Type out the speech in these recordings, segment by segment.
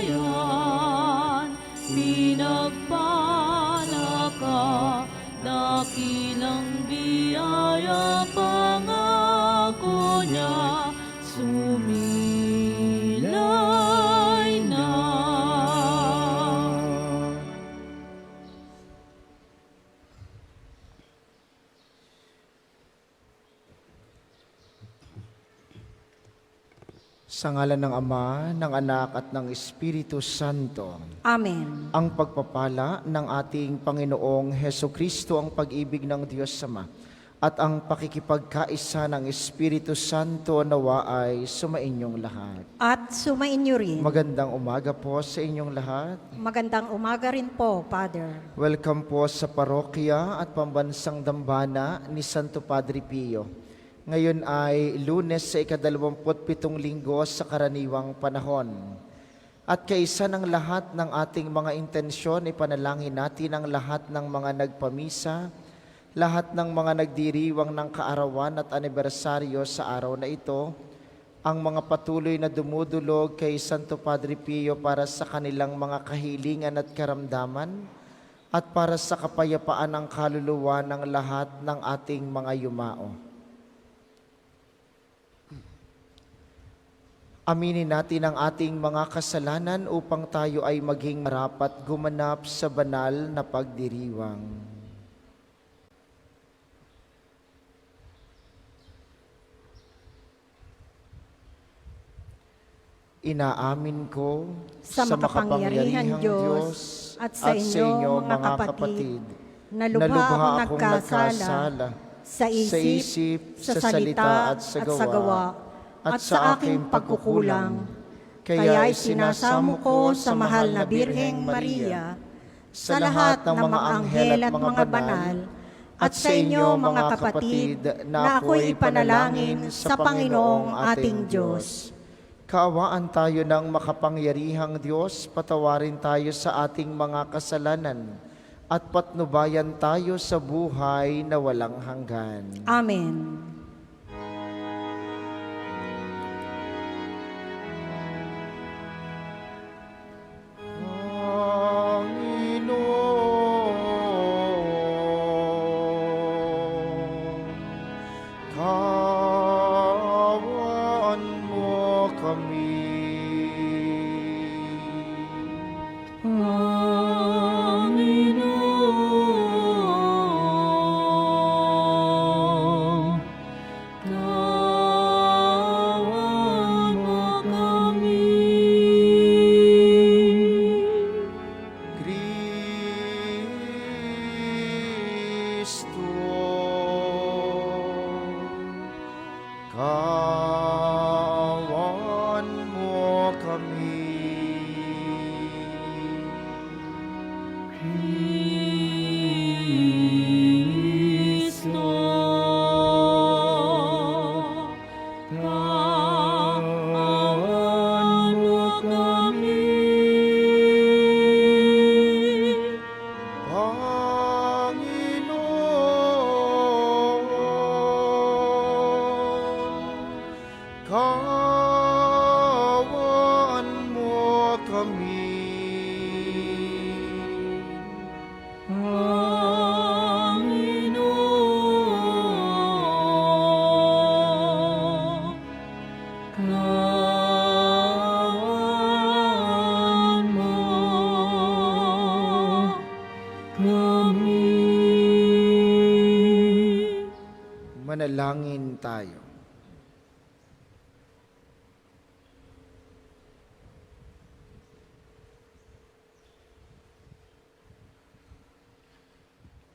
bayan, pinagpala ka, dakilang biyaya pangako niya, sumilay na. Sa ngalan ng Ama, ng Anak at ng Espiritu Santo. Amen. Ang pagpapala ng ating Panginoong Hesukristo, ang pag-ibig ng Diyos Ama, at ang pakikipagkaisa ng Espiritu Santo nawa ay sumainyong lahat. At sumainyo rin. Magandang umaga po sa inyong lahat. Magandang umaga rin po, Father. Welcome po sa parokya at pambansang dambana ni Santo Padre Pio. Ngayon ay Lunes sa ika-27 linggo sa karaniwang panahon. At kaisa ng lahat ng ating mga intensyon, ipanalangin natin ang lahat ng mga nagpamisa, lahat ng mga nagdiriwang ng kaarawan at anibersaryo sa araw na ito, ang mga patuloy na dumudulog kay Santo Padre Pio para sa kanilang mga kahilingan at karamdaman, at para sa kapayapaan ng kaluluwa ng lahat ng ating mga yumao. Aminin natin ang ating mga kasalanan upang tayo ay maging marapat gumanap sa banal na pagdiriwang. Inaamin ko Sa makapangyarihang Diyos at sa inyo, mga kapatid, na lubha akong nagkasala sa isip, sa salita at sa gawa, at sa aking pagkukulang. Kaya'y sinasamo ko sa mahal na Birheng Maria, sa lahat ng mga anghel at mga banal, at sa inyo mga kapatid, na ako'y ipanalangin sa Panginoong ating Diyos. Kaawaan tayo ng makapangyarihang Diyos, patawarin tayo sa ating mga kasalanan, at patnubayan tayo sa buhay na walang hanggan. Amen. Manalangin tayo.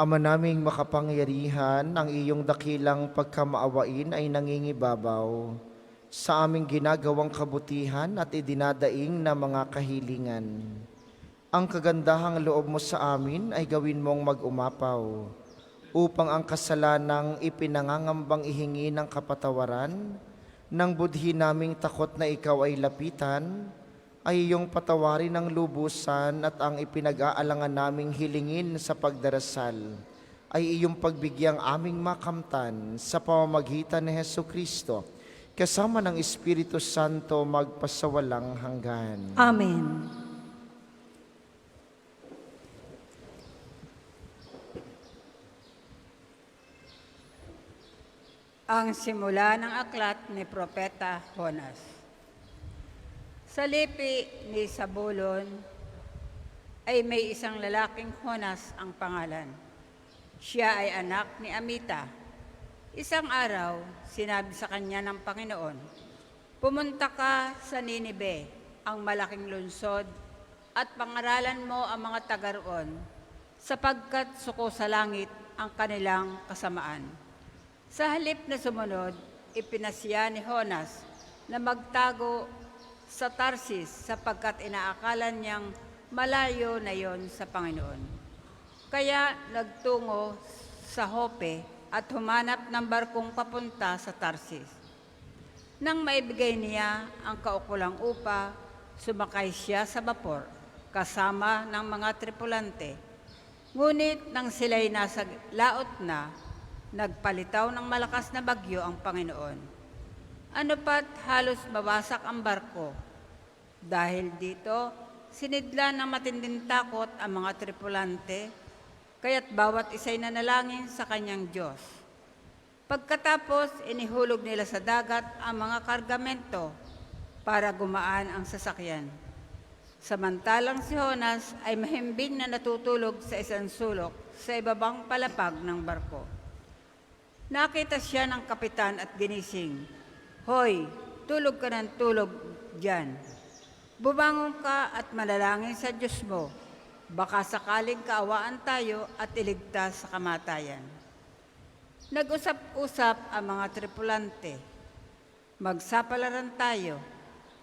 Ama naming makapangyarihan, ang iyong dakilang pagkamaawain ay nangingibabaw sa aming ginagawang kabutihan at idinadaing na mga kahilingan. Ang kagandahang loob mo sa amin ay gawin mong mag-umapaw, upang ang kasalanang ipinangangambang ihingi ng kapatawaran, nang budhi naming takot na ikaw ay lapitan, ay iyong patawarin ng lubusan, at ang ipinag-aalangan naming hilingin sa pagdarasal ay iyong pagbigyang aming makamtan sa pamamagitan ni Hesukristo, kasama ng Espiritu Santo magpasawalang hanggan. Amen. Ang simula ng aklat ni Propeta Jonas. Sa lipi ni Zabulon ay may isang lalaking Jonas ang pangalan. Siya ay anak ni Amita. Isang araw, sinabi sa kanya ng Panginoon, "Pumunta ka sa Ninibe, ang malaking lungsod, at pangaralan mo ang mga taga roon, sapagkat suko sa langit ang kanilang kasamaan." Sa halip na sumunod, ipinasya ni Jonas na magtago sa Tarsis sapagkat inaakala niyang malayo na yon sa Panginoon. Kaya nagtungo sa Jope at humanap ng barkong papunta sa Tarsis. Nang maibigay niya ang kaukulang upa, sumakay siya sa bapor kasama ng mga tripulante. Ngunit nang sila'y nasa laot na, nagpalitaw ng malakas na bagyo ang Panginoon. Ano pat halos mawasak ang barko. Dahil dito, sinidla ng matinding takot ang mga tripulante, kaya't bawat isa'y nanalangin sa kanyang Diyos. Pagkatapos, inihulog nila sa dagat ang mga kargamento para gumaan ang sasakyan. Samantalang si Jonas ay mahimbing na natutulog sa isang sulok sa ibabang palapag ng barko. Nakita siya ng kapitan at ginising, "Hoy, tulog ka ng tulog diyan. Bumangon ka at manalangin sa Diyos mo. Baka sakaling kaawaan tayo at iligtas sa kamatayan." Nag-usap-usap ang mga tripulante. Magsapalaran tayo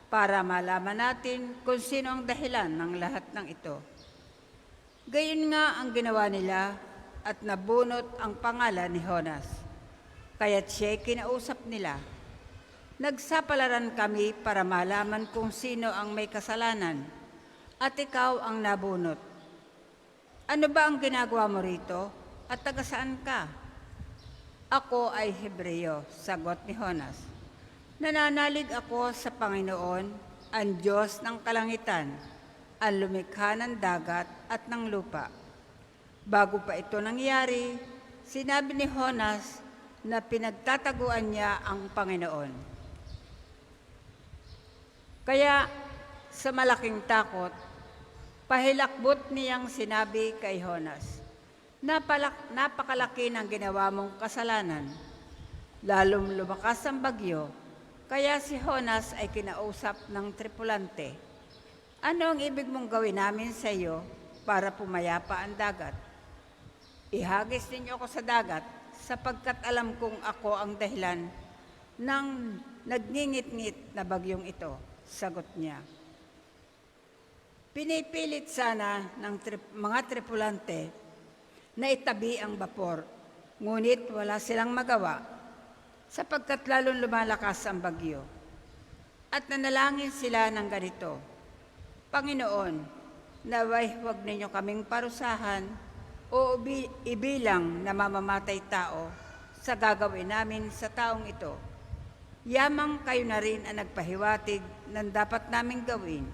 para malaman natin kung sino ang dahilan ng lahat ng ito. Gayon nga ang ginawa nila at nabunot ang pangalan ni Jonas. Kaya't siya'y kinausap nila. "Nagsapalaran kami para malaman kung sino ang may kasalanan at ikaw ang nabunot. Ano ba ang ginagawa mo rito at taga saan ka?" "Ako ay Hebreo," sagot ni Jonas. "Nananalig ako sa Panginoon, ang Diyos ng kalangitan, ang lumikha ng dagat at ng lupa." Bago pa ito nangyari, sinabi ni Jonas na pinagtataguan niya ang Panginoon. Kaya sa malaking takot, pahilakbot niyang sinabi kay Jonas, "Napakalaki ng ginawa mong kasalanan." Lalong lumakas ang bagyo, kaya si Jonas ay kinausap ng tripulante, "Ano ang ibig mong gawin namin sa iyo para pumayapa ang dagat? Ihagis ninyo ako sa dagat, sapagkat alam kong ako ang dahilan ng nagngingit-ngit na bagyong ito." Sagot niya. Pinipilit sana ng mga tripulante na itabi ang bapor, ngunit wala silang magawa sapagkat lalong lumalakas ang bagyo. At nanalangin sila ng ganito, "Panginoon, naway huwag ninyo kaming parusahan o ibilang na mamamatay tao sa gagawin namin sa taong ito. Yamang kayo na rin ang nagpahiwatig ng dapat naming gawin."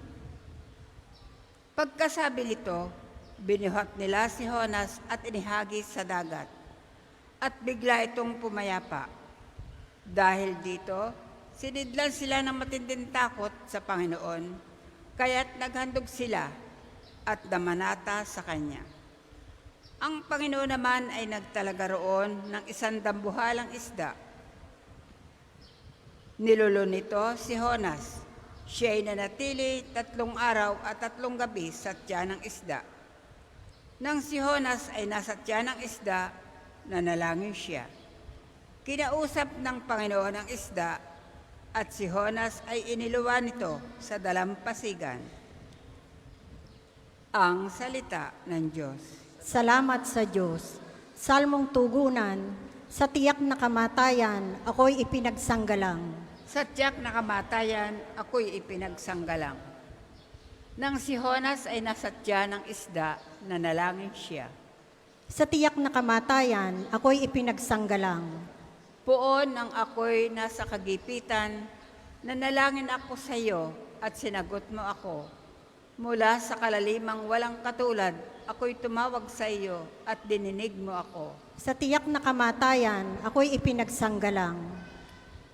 Pagkasabi nito, binuhat nila si Jonas at inihagis sa dagat, at bigla itong pumayapa. Dahil dito, sinidlan sila ng matinding takot sa Panginoon, kaya't naghandog sila at namanata sa Kanya. Ang Panginoon naman ay nagtalaga roon ng isang dambuhalang isda. Nilulo nito si Jonas. Siya'y nanatili 3 araw at 3 gabi sa tiyan ng isda. Nang si Jonas ay nasa tiyan ng isda, nanalangin siya. Kinausap ng Panginoon ang isda at si Jonas ay iniluwa nito sa dalampasigan. Ang salita ng Diyos. Salamat sa Diyos. Salmong tugunan, sa tiyak na kamatayan, ako'y ipinagsanggalang. Sa tiyak na kamatayan, ako'y ipinagsanggalang. Nang si Jonas ay nasa tiyan ng isda, nanalangin siya. Sa tiyak na kamatayan, ako'y ipinagsanggalang. Poon nang ako'y nasa kagipitan, nanalangin ako sa iyo at sinagot mo ako. Mula sa kalalimang walang katulad, ako'y tumawag sa iyo at dininig mo ako. Sa tiyak na kamatayan, ako'y ipinagsanggalang.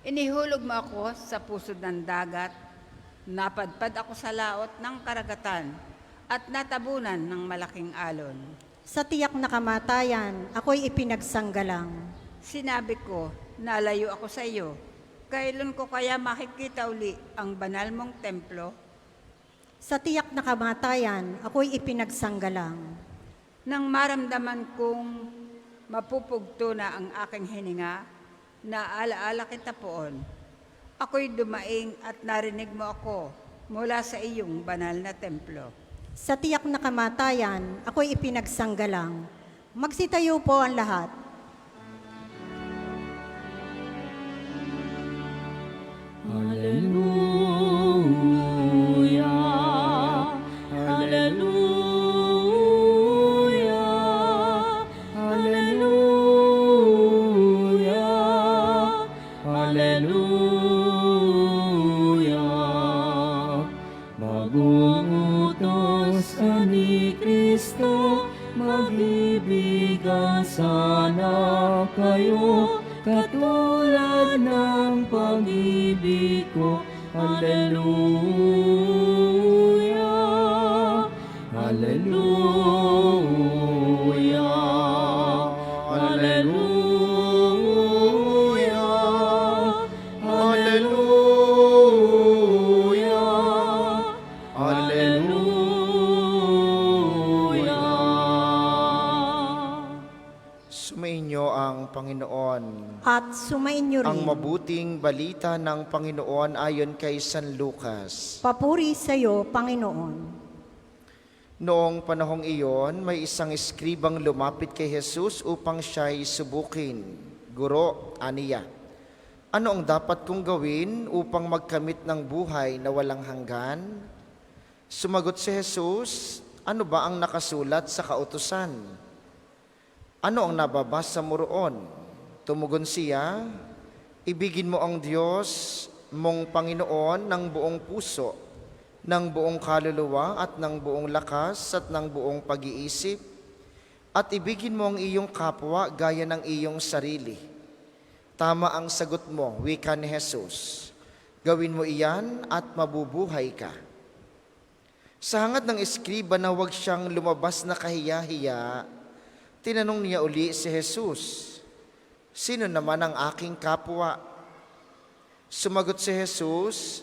Inihulog mo ako sa pusod ng dagat, napadpad ako sa laot ng karagatan, at natabunan ng malaking alon. Sa tiyak na kamatayan, ako'y ipinagsanggalang. Sinabi ko, nalayo ako sa iyo. Kailan ko kaya makikita uli ang banal mong templo? Sa tiyak na kamatayan, ako'y ipinagsanggalang. Nang maramdaman kong mapupugto na ang aking hininga, naalaala kita poon. Ako'y dumaing at narinig mo ako mula sa iyong banal na templo. Sa tiyak na kamatayan, ako'y ipinagsanggalang. Magsitayo po ang lahat. Hallelujah, hallelujah, hallelujah, hallelujah. Bagong utos ni Kristo, mag-ibigan sana kayo, katulad ng pag-ibig ko. Hallelujah, hallelujah, hallelujah, hallelujah, hallelujah. Sumainyo ang Panginoon. At sumainyo rin. Ang mabuting balita ng Panginoon ayon kay San Lucas. Papuri sa iyo, Panginoon. Noong panahong iyon, may isang eskribang lumapit kay Jesus upang siya'y subukin. Guro, aniya, ano ang dapat kong gawin upang magkamit ng buhay na walang hanggan? Sumagot si Jesus, ano ba ang nakasulat sa kautusan? Ano ang nababasa mo roon? Tumugon siya, ibigin mo ang Diyos mong Panginoon ng buong puso, ng buong kaluluwa at ng buong lakas at ng buong pag-iisip, at ibigin mo ang iyong kapwa gaya ng iyong sarili. Tama ang sagot mo, wika ni Jesus. Gawin mo iyan at mabubuhay ka. Sa hangad ng eskriba na huwag siyang lumabas na kahiya-hiya, tinanong niya uli si Jesus, sino naman ang aking kapwa? Sumagot si Jesus,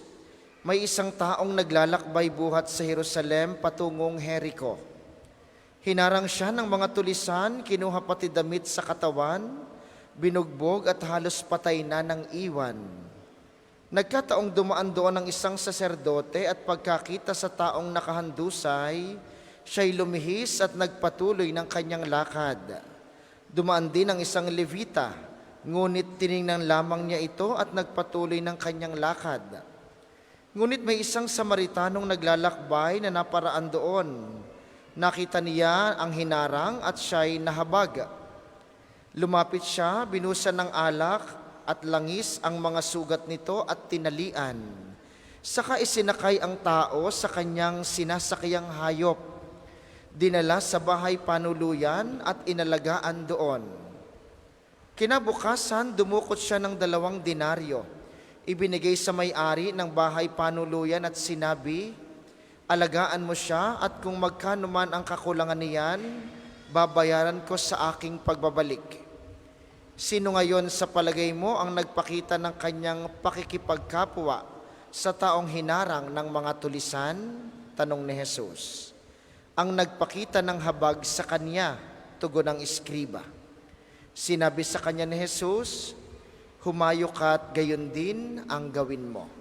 may isang taong naglalakbay buhat sa Jerusalem patungong Jericho. Hinarang siya ng mga tulisan, kinuha pati damit sa katawan, binugbog at halos patay na ng iwan. Nagkataong dumaan doon ang isang saserdote at pagkakita sa taong nakahandusay, siya'y lumihis at nagpatuloy ng kanyang lakad. Dumaan din ang isang Levita, ngunit tiningnan lamang niya ito at nagpatuloy ng kanyang lakad. Ngunit may isang Samaritanong naglalakbay na naparaan doon. Nakita niya ang hinarang at siya'y nahabag. Lumapit siya, binusan ng alak at langis ang mga sugat nito at tinalian. Saka isinakay ang tao sa kanyang sinasakyang hayop. Dinala sa bahay panuluyan at inalagaan doon. Kinabukasan, dumukot siya ng 2 denaryo. Ibinigay sa may-ari ng bahay panuluyan at sinabi, alagaan mo siya at kung magkano man ang kakulangan niyan, babayaran ko sa aking pagbabalik. Sino ngayon sa palagay mo ang nagpakita ng kanyang pakikipagkapwa sa taong hinarang ng mga tulisan? Tanong ni Jesus. Ang nagpakita ng habag sa kanya, tugon ng eskriba. Sinabi sa kanya ni Jesus, humayo ka at gayon din ang gawin mo.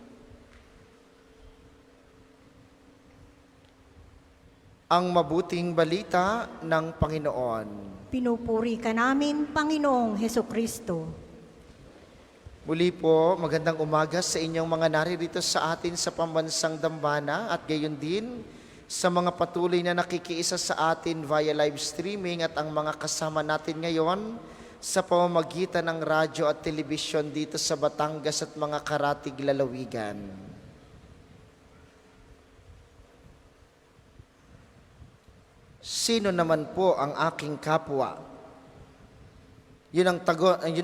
Ang mabuting balita ng Panginoon. Pinupuri ka namin, Panginoong Hesukristo. Muli po, magandang umaga sa inyong mga naririto sa atin sa pambansang dambana at gayon din sa mga patuloy na nakikiisa sa atin via live streaming at ang mga kasama natin ngayon sa pamamagitan ng radyo at telebisyon dito sa Batangas at mga karatig lalawigan. Sino naman po ang aking kapwa? Yun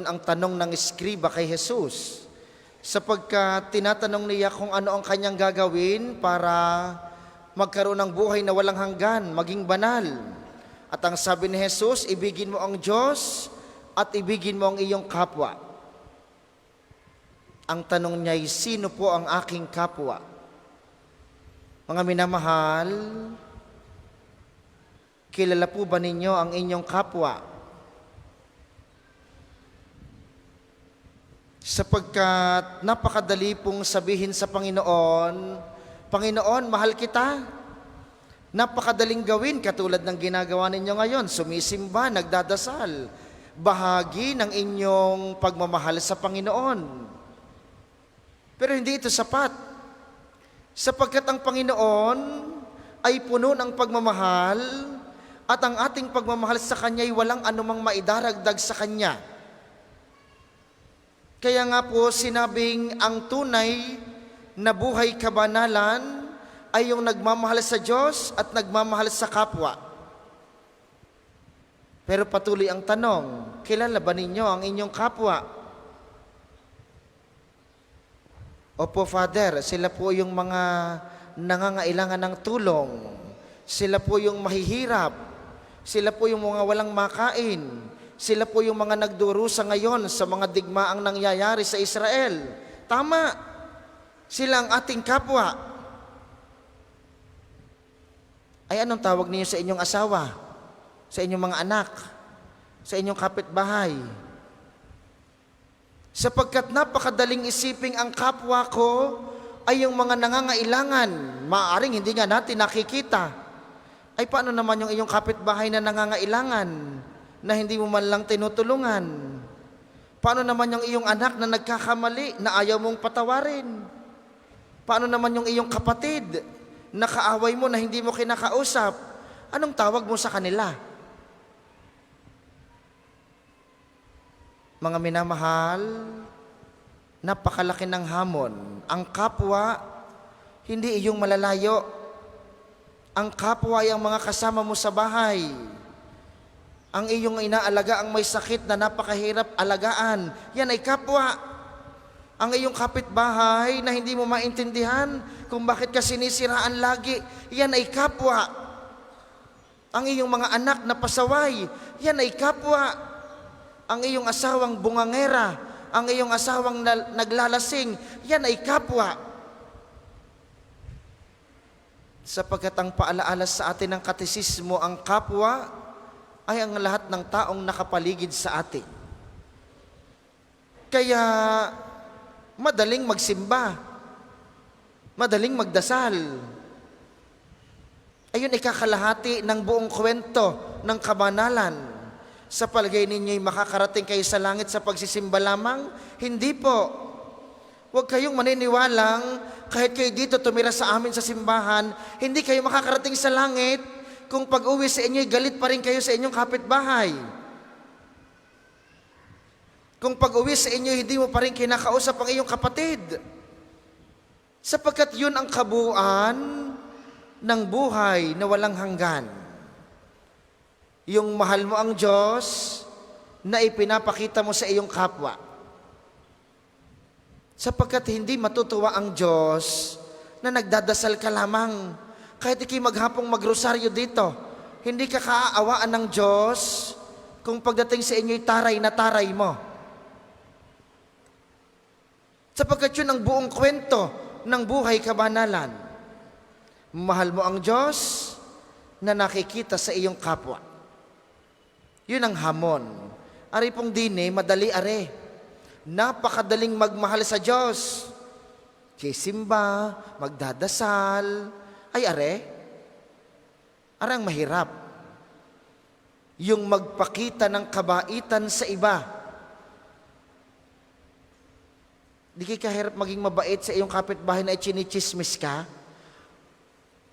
ang tanong ng eskriba kay Jesus. Sapagkat tinatanong niya kung ano ang kanyang gagawin para magkaroon ng buhay na walang hanggan, maging banal. At ang sabi ni Jesus, ibigin mo ang Diyos at ibigin mo ang iyong kapwa. Ang tanong niya ay, sino po ang aking kapwa? Mga minamahal, kilala po ba ninyo ang inyong kapwa? Sapagkat napakadali pong sabihin sa Panginoon, Panginoon, mahal kita. Napakadaling gawin katulad ng ginagawa ninyo ngayon, sumisimba, nagdadasal, bahagi ng inyong pagmamahal sa Panginoon. Pero hindi ito sapat. Sapagkat ang Panginoon ay puno ng pagmamahal at ang ating pagmamahal sa Kanya ay walang anumang maidaragdag sa Kanya. Kaya nga po sinabing ang tunay na buhay kabanalan ay yung nagmamahal sa Diyos at nagmamahal sa kapwa. Pero patuloy ang tanong, kilala ba ninyo ang inyong kapwa? Opo, Father, sila po yung mga nangangailangan ng tulong. Sila po yung mahihirap. Sila po yung mga walang makain. Sila po yung mga nagdurusa ngayon sa mga digmaang nangyayari sa Israel. Tama, sila ang ating kapwa. Ay anong tawag niyo sa inyong asawa? Sa inyong mga anak? Sa inyong kapitbahay? Sapagkat napakadaling isiping ang kapwa ko ay yung mga nangangailangan. Maaaring hindi nga natin nakikita. Ay paano naman yung iyong kapitbahay na nangangailangan na hindi mo man lang tinutulungan? Paano naman yung iyong anak na nagkakamali na ayaw mong patawarin? Paano naman yung iyong kapatid na kaaway mo na hindi mo kinakausap? Anong tawag mo sa kanila? Mga minamahal, napakalaki ng hamon. Ang kapwa, hindi iyong malalayo. Ang kapwa ay ang mga kasama mo sa bahay. Ang iyong inaalaga ang may sakit na napakahirap alagaan. Yan ay kapwa. Ang iyong kapitbahay na hindi mo maintindihan kung bakit ka sinisiraan lagi. Yan ay kapwa. Ang iyong mga anak na pasaway. Yan ay kapwa. Ang iyong asawang bungangera, ang iyong asawang naglalasing, yan ay kapwa. Sapagkat ang paalaala sa atin ng katesismo, ang kapwa ay ang lahat ng taong nakapaligid sa atin. Kaya madaling magsimba, madaling magdasal. Ayun ay kakalahati ng buong kwento ng kabanalan. Sa palagay ninyo'y makakarating kayo sa langit sa pagsisimba lamang? Hindi po. Huwag kayong maniniwalang kahit kayo dito tumira sa amin sa simbahan, hindi kayo makakarating sa langit kung pag-uwi sa inyo'y galit pa rin kayo sa inyong kapitbahay. Kung pag-uwi sa inyo, hindi mo pa rin kinakausap ang iyong kapatid. Sapagkat yun ang kabuuan ng buhay na walang hanggan. Yung mahal mo ang Diyos na ipinapakita mo sa iyong kapwa. Sapagkat hindi matutuwa ang Diyos na nagdadasal ka lamang. Kahit ikay maghapong magrosaryo dito, hindi ka kaaawaan ng Diyos kung pagdating sa inyo'y taray na taray mo. Sapagkat yun ang buong kwento ng buhay kabanalan. Mahal mo ang Diyos na nakikita sa iyong kapwa. Yun ang hamon. Ari pong dine, madali are. Napakadaling magmahal sa Diyos. Sisimba, magdadasal. Ay are. Are ang mahirap. Yung magpakita ng kabaitan sa iba. Di kayo kahirap maging mabait sa iyong kapitbahay na chinichismis ka?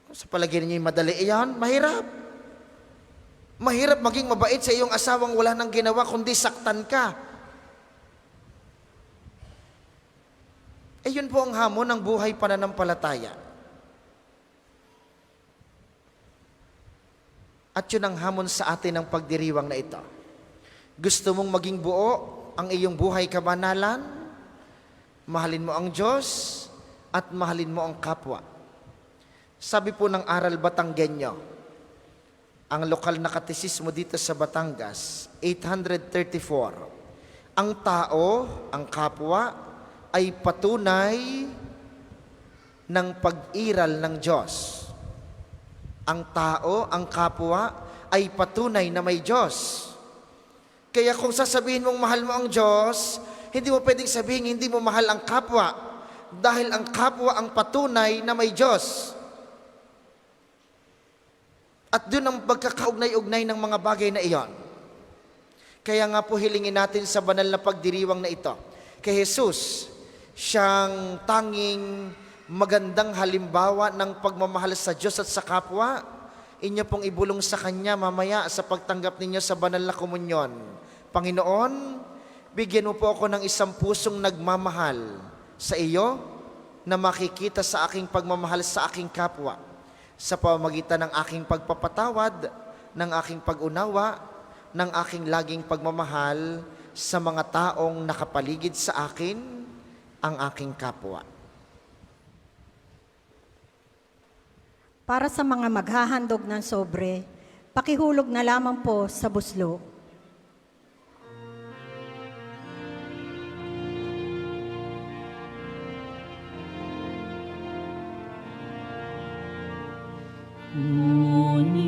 Sa palagay ninyo madali iyan, mahirap. Mahirap maging mabait sa iyong asawang wala nang ginawa kundi saktan ka. Yun po ang hamon ng buhay pananampalataya. At yun ang hamon sa atin ng pagdiriwang na ito. Gusto mong maging buo ang iyong buhay kabanalan? Mahalin mo ang Diyos at mahalin mo ang kapwa. Sabi po ng Aral Batanggenyo, ang lokal na katesismo dito sa Batangas, 834, ang tao, ang kapwa, ay patunay ng pag-iral ng Diyos. Ang tao, ang kapwa, ay patunay na may Diyos. Kaya kung sasabihin mong mahal mo ang Diyos, hindi mo pwedeng sabihin hindi mo mahal ang kapwa, dahil ang kapwa ang patunay na may Diyos. At doon ang pagkakaugnay-ugnay ng mga bagay na iyon. Kaya nga po hilingin natin sa banal na pagdiriwang na ito, kay Jesus, siyang tanging magandang halimbawa ng pagmamahal sa Diyos at sa kapwa, inyo pong ibulong sa Kanya mamaya sa pagtanggap ninyo sa banal na komunyon. Panginoon, bigyan mo po ako ng isang pusong nagmamahal sa iyo na makikita sa aking pagmamahal sa aking kapwa, sa pamamagitan ng aking pagpapatawad, ng aking pag-unawa, ng aking laging pagmamahal sa mga taong nakapaligid sa akin, ang aking kapwa. Para sa mga maghahandog ng sobre, pakihulog na lamang po sa buslo. Ngunit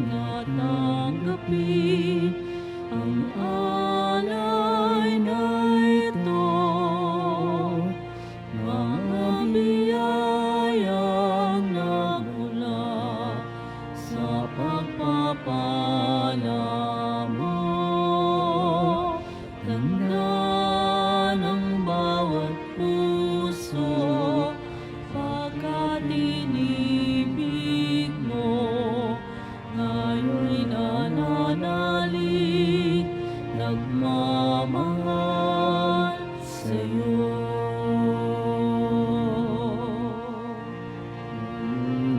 natanggapin ang alay na ito, mga biyayang nagmula sa pagpapala mo. Ganda ng bawat puso, pagkat inibig mo, ngayon'y nananalig, nagmamahal sa'yo.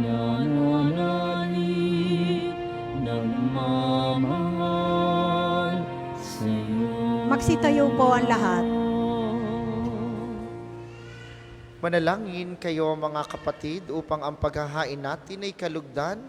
Nananalig, nagmamahal sa'yo. Magsitayo po ang lahat. Manalangin kayo mga kapatid upang ang paghahain natin ay kalugdan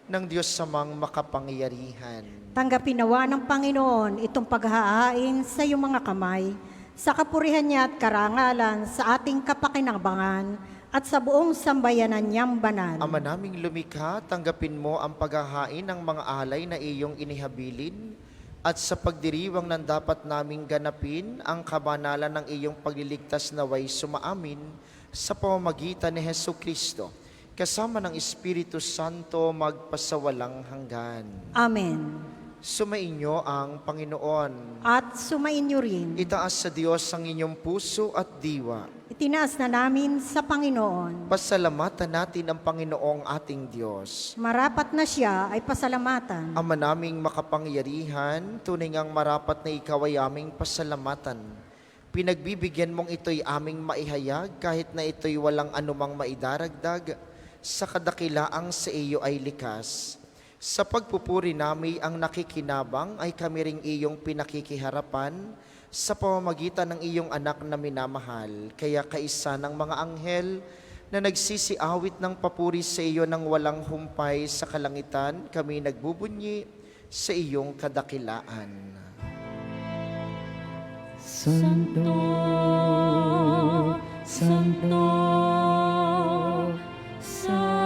ng Diyos samang makapangyarihan. Tanggapin nawa ng Panginoon itong paghahain sa iyong mga kamay, sa kapurihan niya at karangalan sa ating kapakinabangan at sa buong sambayanan niyang banal. Ama naming lumikha, tanggapin mo ang paghahain ng mga alay na iyong inihabilin at sa pagdiriwang ng dapat naming ganapin ang kabanalan ng iyong pagliligtas naway sumaamin sa pamamagitan ni Hesukristo, kasama ng Espiritu Santo magpasawalang hanggan. Amen. Sumainyo ang Panginoon. At sumainyo rin. Itaas sa Diyos ang inyong puso at diwa. Itinaas na namin sa Panginoon. Pasalamatan natin ang Panginoong ating Diyos. Marapat na siya ay pasalamatan. Ama naming makapangyarihan, tunay ngang marapat na ikaw ay aming pasalamatan. Pinagbibigyan mong ito'y aming maihayag kahit na ito'y walang anumang maidaragdag sa kadakilaang sa iyo ay likas. Sa pagpupuri namin ang nakikinabang ay kami ring iyong pinakikiharapan sa pamamagitan ng iyong anak na minamahal. Kaya kaisa ng mga anghel na nagsisiawit ng papuri sa iyo ng walang humpay sa kalangitan, kami nagbubunyi sa iyong kadakilaan. Santo, Santo, Santo,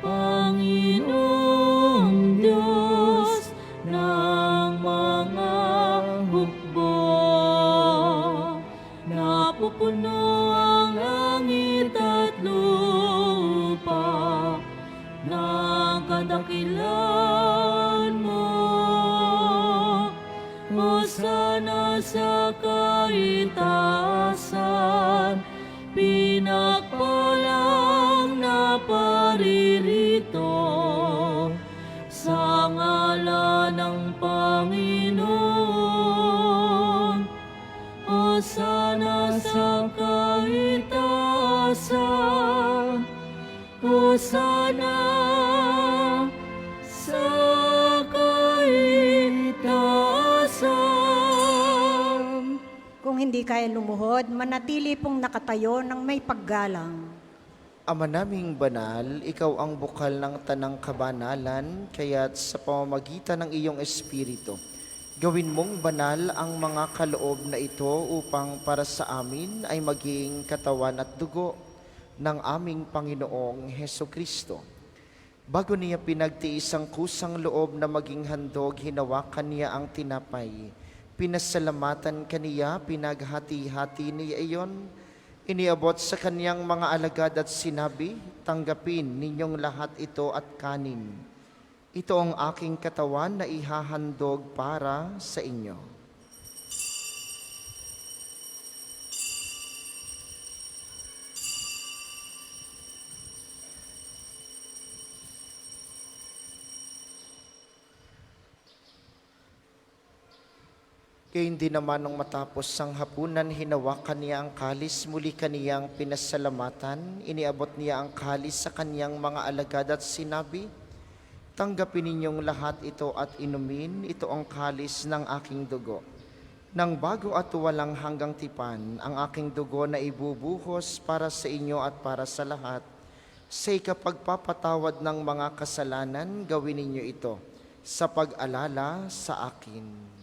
Panginoong Diyos ng mga hukbo. Napupuno ang langit at lupa ng kadakilaan mo. Hosana sa kaitaasan, pinagpalang na paririto sa ngalan ng Panginoon. Hosana sa kaitaasan, Hosana sa kaitaasan. Kung hindi kaya lumuhod, manatili pong nakatayo ng may paggalang. Ama naming banal, ikaw ang bukal ng tanang kabanalan, kaya't sa pamamagitan ng iyong Espiritu, gawin mong banal ang mga kaloob na ito upang para sa amin ay maging katawan at dugo ng aming Panginoong Heso Kristo. Bago niya pinagtiis ang kusang loob na maging handog, hinawakan niya ang tinapay. Pinasalamatan kaniya, pinaghati-hati niya iyon, iniabot sa kaniyang mga alagad at sinabi, tanggapin ninyong lahat ito at kanin. Ito ang aking katawan na ihahandog para sa inyo. Gayun din naman nung matapos ang hapunan, hinawakan niya ang kalis, muli kaniyang pinasalamatan, iniabot niya ang kalis sa kaniyang mga alagad at sinabi, tanggapin ninyong lahat ito at inumin, ito ang kalis ng aking dugo. Nang bago at walang hanggang tipan, ang aking dugo na ibubuhos para sa inyo at para sa lahat, sa ikapagpapatawad ng mga kasalanan, gawin ninyo ito sa pag-alala sa akin.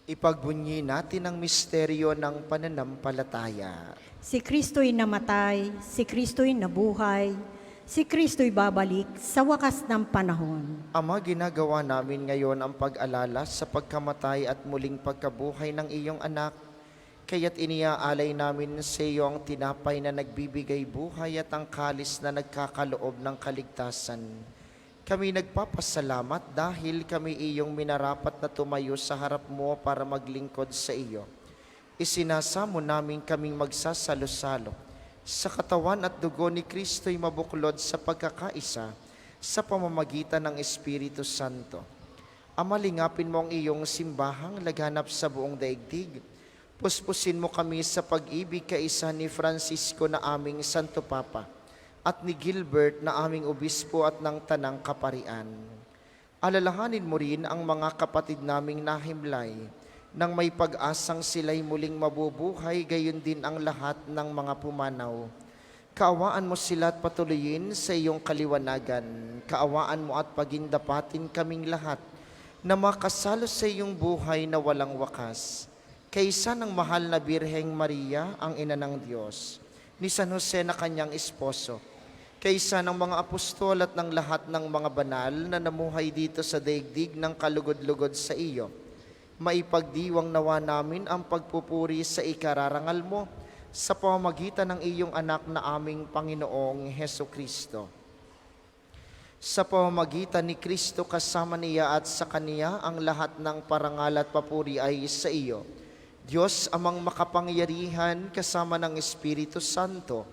Ipagbunyi natin ang misteryo ng pananampalataya. Si Kristo'y namatay, si Kristo'y nabuhay, si Kristo'y babalik sa wakas ng panahon. Ama, ginagawa namin ngayon ang pag-alala sa pagkamatay at muling pagkabuhay ng iyong anak, kaya't iniaalay namin sa iyo ang tinapay na nagbibigay buhay at ang kalis na nagkakaloob ng kaligtasan. Kami nagpapasalamat dahil kami iyong minarapat na tumayo sa harap mo para maglingkod sa iyo. Isinasamo namin kaming magsasalo-salo sa katawan at dugo ni Kristo'y mabuklod sa pagkakaisa sa pamamagitan ng Espiritu Santo. Ama, lingapin mo ang iyong simbahang laganap sa buong daigdig. Puspusin mo kami sa pag-ibig kaisa ni Francisco na aming Santo Papa at ni Gilbert na aming obispo at ng Tanang Kaparian. Alalahanin mo rin ang mga kapatid naming nahimlay nang may pag-asang sila'y muling mabubuhay, gayon din ang lahat ng mga pumanaw. Kaawaan mo sila at patuloyin sa iyong kaliwanagan. Kaawaan mo at pagindapatin kaming lahat na makasalo sa iyong buhay na walang wakas. Kaysa ng mahal na Birheng Maria, ang ina ng Diyos, ni San Jose na kanyang esposo, kaysa ng mga apostol at ng lahat ng mga banal na namuhay dito sa daigdig ng kalugod-lugod sa iyo, maipagdiwang nawa namin ang pagpupuri sa ikararangal mo sa pamamagitan ng iyong anak na aming Panginoong Heso Kristo. Sa pamamagitan ni Kristo kasama niya at sa Kaniya, ang lahat ng parangal at papuri ay sa iyo, Diyos amang makapangyarihan kasama ng Espiritu Santo,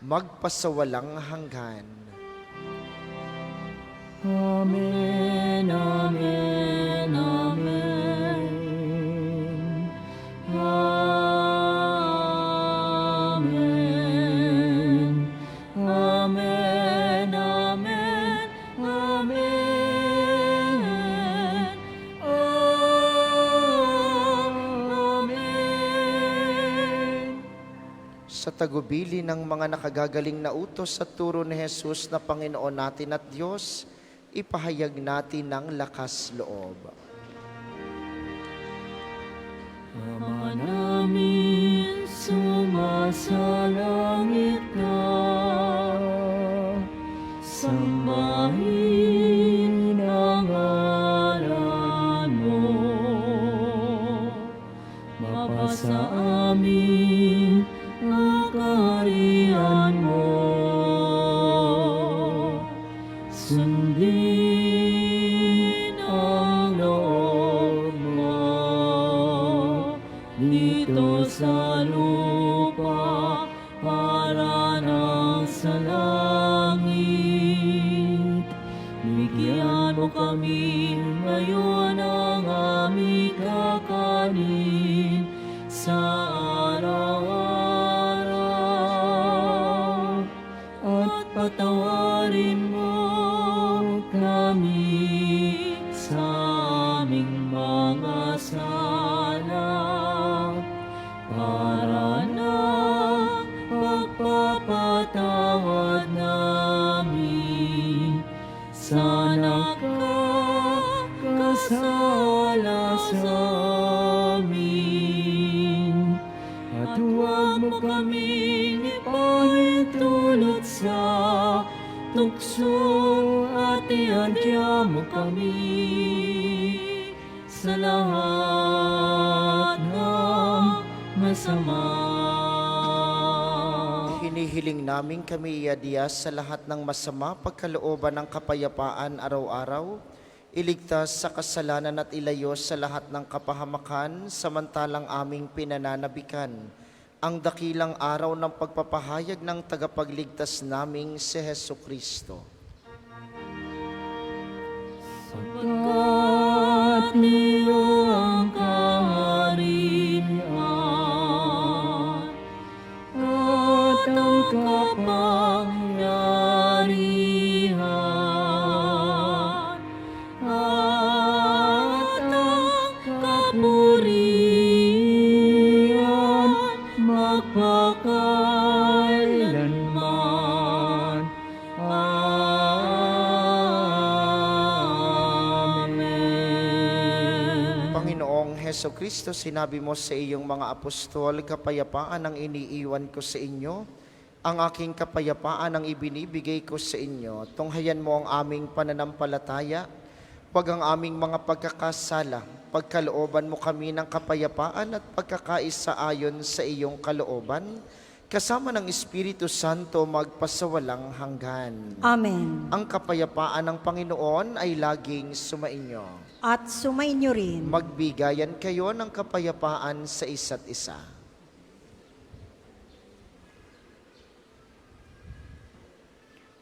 magpasawalang hanggan. Amen, amen, amen. Amen. Amen, amen, amen. Amen. Sa tagubili ng mga nakagagaling na utos sa turo ni Jesus na Panginoon natin at Diyos, ipahayag natin ng lakas loob. Ama namin, sumasalangit ka, sambahin ang ngalan mo, mapasa amin ang kaharian mo, sundin ang loob mo dito sa lupa para ng sa langit. Bigyan mo kami ngayon ng aming kakanin sa araw-araw. At patawarin mo kami sa aming mga sala para na pagpapatawad namin sa nagkakasala sa amin. At huwag mo kaming ipahintulot sa tukso at iadya mo kami sa lahat ng masama. Hinihiling namin kami iadya sa lahat ng masama, pagkalooban ng kapayapaan araw-araw, iligtas sa kasalanan at ilayo sa lahat ng kapahamakan, samantalang aming pinananabikan ang dakilang araw ng pagpapahayag ng tagapagligtas naming si Hesukristo. Sapagkat niyo ang kaharian at ang kapangyarihan at ang kapurihan magpakailanman. Amen. Panginoong Hesukristo, sinabi mo sa iyong mga apostol, kapayapaan ang iniiwan ko sa inyo, ang aking kapayapaan ang ibinibigay ko sa inyo. Tunghayan mo ang aming pananampalataya, wag ang aming mga pagkakasala. Pagkalooban mo kami ng kapayapaan at pagkakaisa ayon sa iyong kalooban, kasama ng Espiritu Santo magpasawalang hanggan. Amen. Ang kapayapaan ng Panginoon ay laging sumainyo. At sumainyo rin. Magbigayan kayo ng kapayapaan sa isa't isa.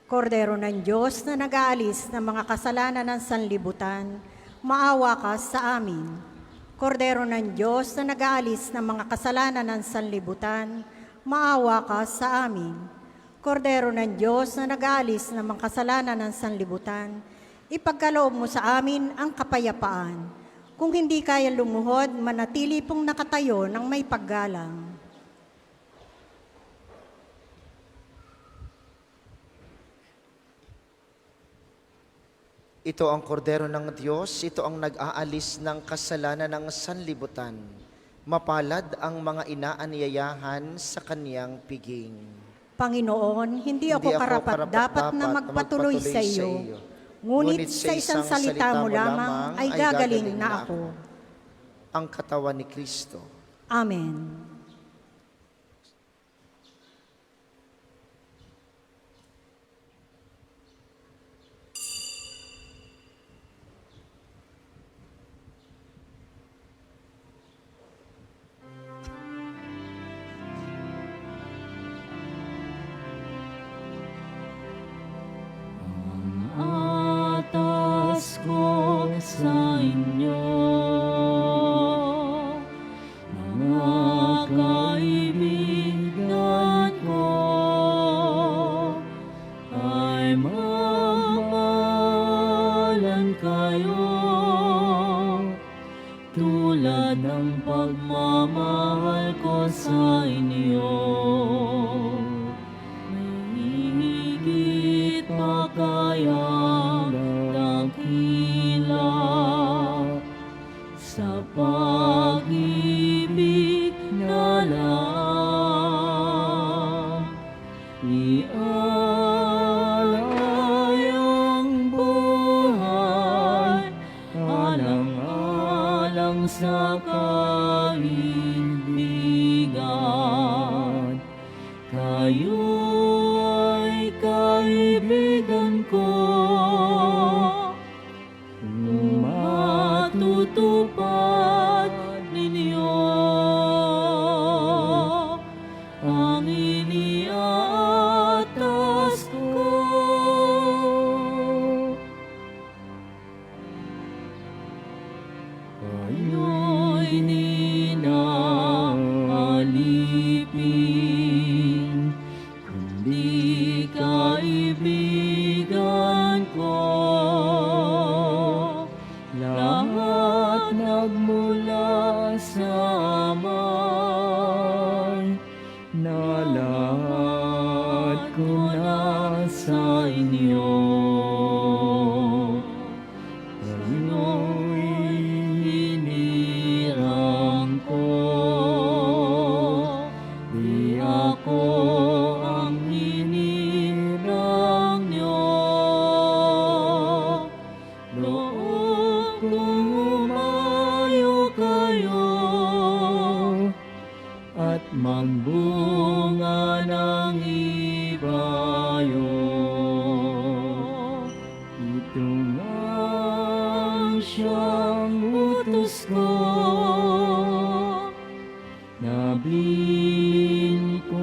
Kordero ng Diyos na nag-aalis ng mga kasalanan ng sanlibutan, maawa ka sa amin. Kordero ng Diyos na nag-aalis ng mga kasalanan ng sanlibutan, maawa ka sa amin. Kordero ng Diyos na nag-aalis ng mga kasalanan ng sanlibutan, ipagkaloob mo sa amin ang kapayapaan. Kung hindi kaya lumuhod, manatili pong nakatayo ng may paggalang. Ito ang kordero ng Diyos, ito ang nag-aalis ng kasalanan ng sanlibutan. Mapalad ang mga inaanyayahan sa kaniyang piging. Panginoon, hindi ako karapat-dapat na magpatuloy sa iyo. Ngunit sa isang salita mo lamang ay gagaling na ako. Ang katawan ni Kristo. Amen. Atas ko sa inyo, mga kaibigan ko, ay mamahalan kayo tulad ng pagmamahal ko sa inyo. Higit pa kayang dakila sa pag-ibig na lang, ialay ang buhay alang-alang sa kaibigan. Kayo ay kaibigan ko, kung matutupad ninyo ang iniaatas ko ko na sa inyo. Kayo'y hinirang ko, di ako ang hinirang niyo. Loob kong umayo kayo at magbunga ng ibayo. Ito ang siyang utos ko, nabilin ko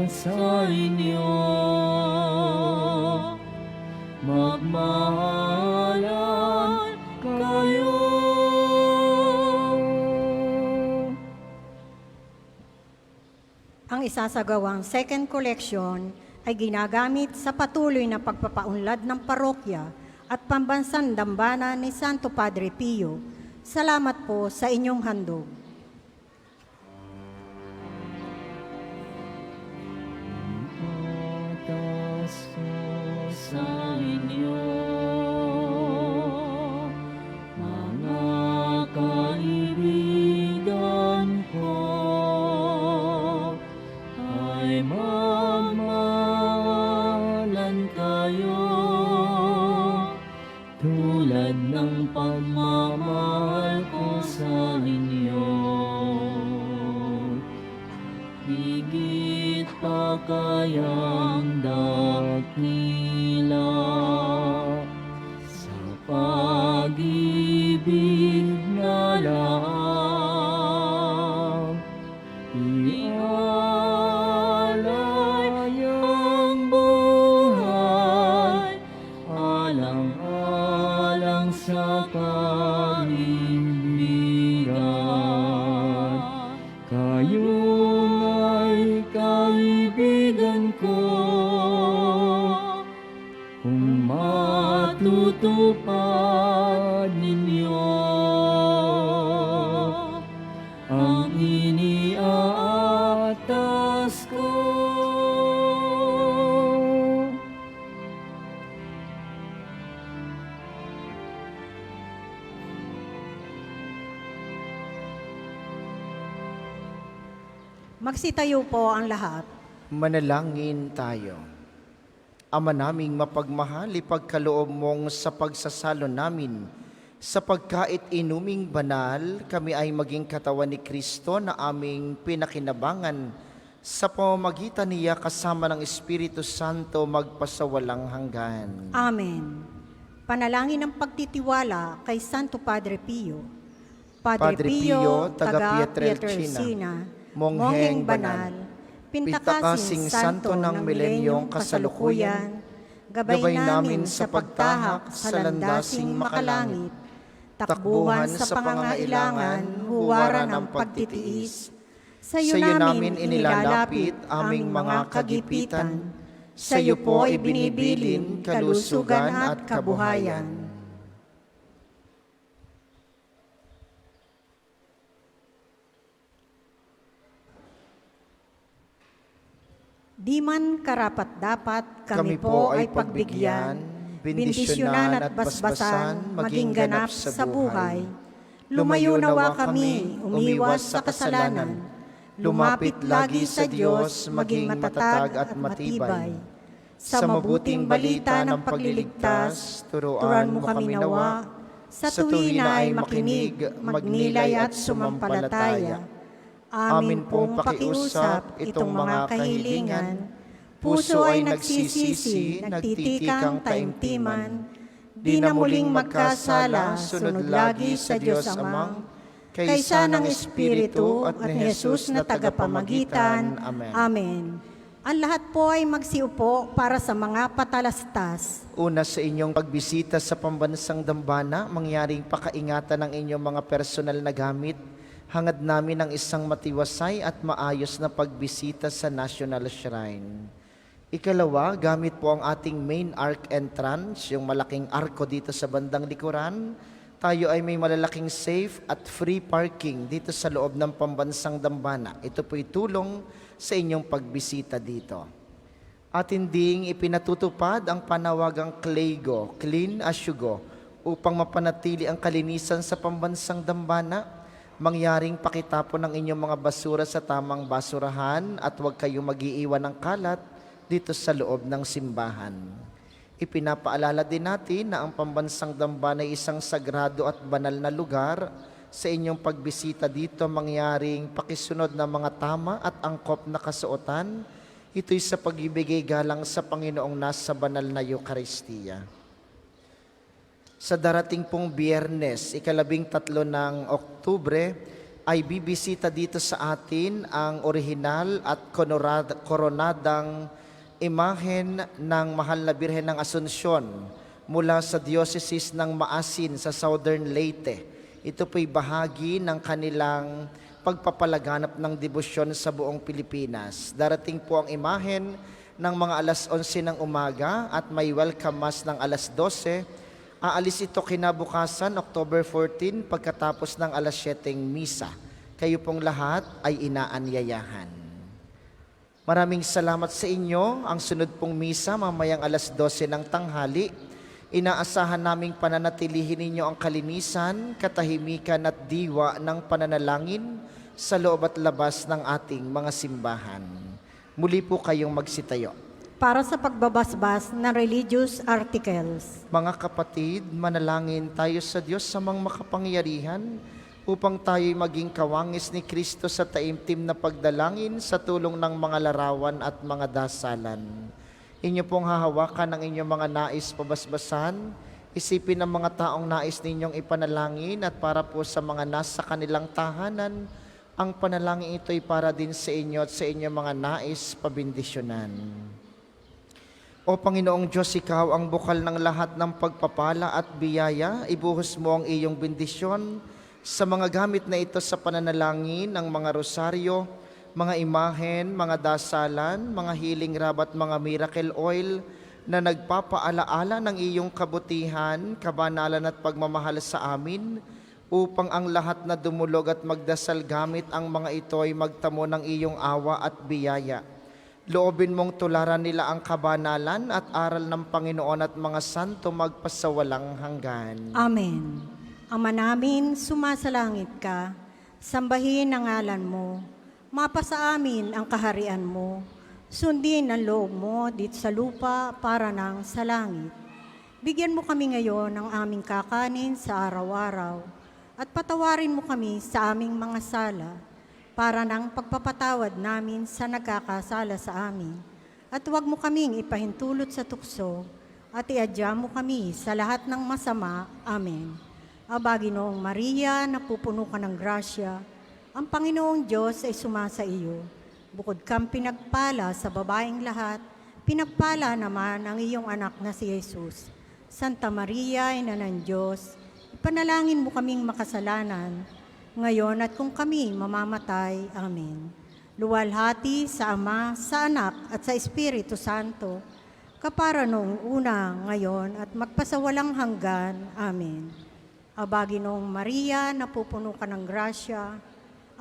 sa inyo. Magmahalan kayo. Ang isasagawang second collection ay ginagamit sa patuloy na pagpapaunlad ng parokya at pambansang dambana ni Santo Padre Pio. Salamat po sa inyong handog. Patas ko sa inyo, mga kaibigan ko, ay magmahalan kayo tulad ng pagmamahal ko sa inyo. Higit pa kayang dakila sa pag-ibig na lang. Ialay ang buhay alang-alang sa kaibig-bigan. Kayong ay kaibigan ko, kung matutupad ninyo ang iniaatas ko. Magsitayo po ang lahat. Manalangin tayo. Ama naming mapagmahal, ipagkaloob mong sa pagsasalo namin sa pagkait inuming banal, kami ay maging katawan ni Kristo na aming pinakinabangan sa pamamagitan niya kasama ng Espiritu Santo magpasawalang hanggan. Amen. Panalangin ng pagtitiwala kay Santo Padre Pio. Padre Pio, taga Pietrelcina, Mongheng Banal, Pintakasing Santo ng Milenyong Kasalukuyan, gabay namin sa pagtahak sa landasing makalangit, takbuhan sa pangangailangan, huwaran ng pagtitiis. Sa iyo namin inilalapit aming mga kagipitan, sa iyo po ibinibilin kalusugan at kabuhayan. Di man karapat-dapat kami po ay pagbigyan, bendisyonan at basbasan, maging ganap sa buhay. Lumayo nawa kami, umiwas sa kasalanan, lumapit lagi sa Diyos, maging matatag at matibay. Sa mabuting balita ng pagliligtas, turuan mo kami nawa, sa tuwina ay makinig, magnilay at sumampalataya. Amin pong pakiusap itong mga kahilingan, puso ay nagsisisi, nagtitikang taimtiman, di na muling magkasala, sunod lagi sa Diyos Amang, kaysa ng Espiritu at ni Jesus na tagapamagitan. Amen. Amen. Ang lahat po ay magsiupo para sa mga patalastas. Una sa inyong pagbisita sa pambansang dambana, mangyaring pakaingatan ng inyong mga personal na gamit, hangad namin ang isang matiwasay at maayos na pagbisita sa National Shrine. Ikalawa, gamit po ang ating main arc entrance, yung malaking arko dito sa bandang likuran. Tayo ay may malalaking safe at free parking dito sa loob ng pambansang dambana. Ito po'y tulong sa inyong pagbisita dito. at hinding ipinatutupad ang panawagang Clego, Clean as you go, upang mapanatili ang kalinisan sa pambansang dambana, mangyaring pakitapon ng inyong mga basura sa tamang basurahan at huwag kayong mag-iiwan ng kalat dito sa loob ng simbahan. Ipinapaalala din natin na ang pambansang dambana ay isang sagrado at banal na lugar. Sa inyong pagbisita dito, mangyaring pakisunod ng mga tama at angkop na kasuotan. Ito'y sa pag-ibigay galang sa Panginoong nasa banal na Eucharistia. Sa darating pong Biyernes, 13 ng Oktubre, ay bibisita dito sa atin ang orihinal at koronadang imahen ng Mahal na Birhen ng Asunsyon mula sa Diocese ng Maasin sa Southern Leyte. Ito po'y bahagi ng kanilang pagpapalaganap ng debosyon sa buong Pilipinas. Darating po ang imahen ng mga alas 11 ng umaga at may welcome mass ng alas 12. Aalis ito kinabukasan, October 14, pagkatapos ng alas 7 misa. Kayo pong lahat ay inaanyayahan. Maraming salamat sa inyo. Ang sunod pong misa mamayang alas 12 ng tanghali. Inaasahan naming pananatilihin ninyo ang kalinisan, katahimikan at diwa ng pananalangin sa loob at labas ng ating mga simbahan. Muli po kayong magsitayo. Para sa pagbabasbas ng religious articles. Mga kapatid, manalangin tayo sa Diyos sa mga makapangyarihan upang tayo'y maging kawangis ni Kristo sa taimtim na pagdalangin sa tulong ng mga larawan at mga dasalan. Inyo pong hahawakan ang inyong mga nais pabasbasan, isipin ang mga taong nais ninyong ipanalangin at para po sa mga nasa kanilang tahanan, ang panalangin ito'y para din sa inyo at sa inyong mga nais pabindisyonan. O Panginoong Diyos, Ikaw ang bukal ng lahat ng pagpapala at biyaya, ibuhos mo ang iyong bendisyon sa mga gamit na ito sa pananalangin ng mga rosaryo, mga imahen, mga dasalan, mga healing rub at mga miracle oil na nagpapaalaala ng iyong kabutihan, kabanalan at pagmamahal sa amin, upang ang lahat na dumulog at magdasal gamit ang mga ito ay magtamo ng iyong awa at biyaya. Loobin mong tularan nila ang kabanalan at aral ng Panginoon at mga santo magpasawalang hanggan. Amen. Ama namin, sumasalangit ka, sambahin ang ngalan mo, mapasa amin ang kaharian mo, sundin ang loob mo dito sa lupa para nang sa langit. Bigyan mo kami ngayon ng aming kakanin sa araw-araw at patawarin mo kami sa aming mga sala para nang pagpapatawad namin sa nagkakasala sa amin. At huwag mo kaming ipahintulot sa tukso at iadya mo kami sa lahat ng masama. Amen. Aba, Ginoong Maria, napupuno ka ng grasya, ang Panginoong Diyos ay sumasa iyo. Bukod kang pinagpala sa babaeng lahat, pinagpala naman ang iyong anak na si Jesus. Santa Maria, Ina ng Diyos, ipanalangin mo kaming makasalanan, ngayon at kung kami mamamatay. Amen. Luwalhati sa Ama, sa Anak at sa Espiritu Santo, kapara noong una, ngayon at magpasawalang hanggan. Amen. Aba, Ginoong Maria, napupuno ka ng grasya,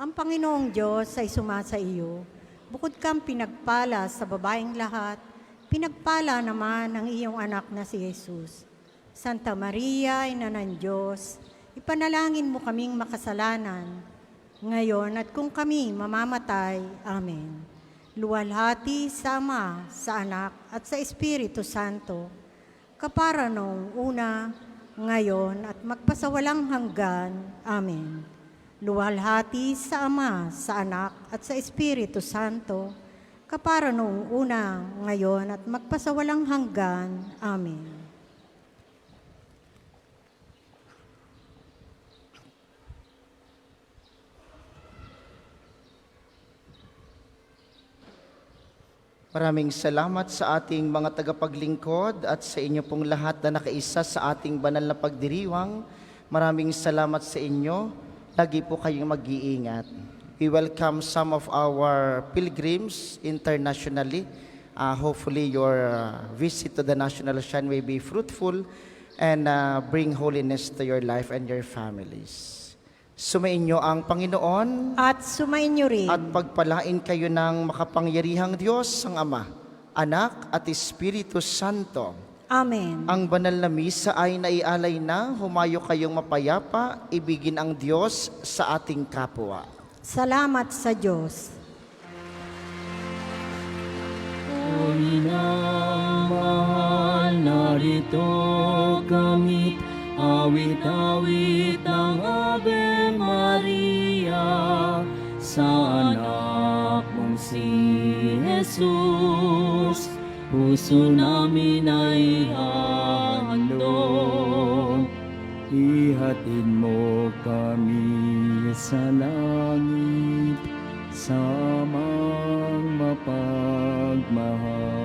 ang Panginoong Diyos ay sumasa iyo. Bukod kang pinagpala sa babaeng lahat, pinagpala naman ang iyong anak na si Jesus. Santa Maria, Ina ng Diyos, ipanalangin mo kaming makasalanan, ngayon at kung kami mamamatay. Amen. Luwalhati sa Ama, sa Anak at sa Espiritu Santo, kapara noong una, ngayon at magpasawalang hanggan. Amen. Luwalhati sa Ama, sa Anak at sa Espiritu Santo, kapara noong una, ngayon at magpasawalang hanggan. Amen. Maraming salamat sa ating mga tagapaglingkod at sa inyo pong lahat na nakaisa sa ating banal na pagdiriwang. Maraming salamat sa inyo. Lagi po kayong mag-iingat. We welcome some of our pilgrims internationally. Hopefully your visit to the National Shrine may be fruitful and bring holiness to your life and your families. Sumainyo ang Panginoon At sumainyo rin at pagpalain kayo ng makapangyarihang Diyos, ang Ama Anak at Espiritu Santo. Amen. Ang banal na misa ay naialay na, humayo kayong mapayapa, ibigin ang Diyos sa ating kapwa. Salamat sa Diyos. O inang mahal, narito kami, awit-awit ang Ave Maria, sa anak mong si Jesus. Puso namin ay handog, ihatid mo kami sa langit, samang mapagmahal.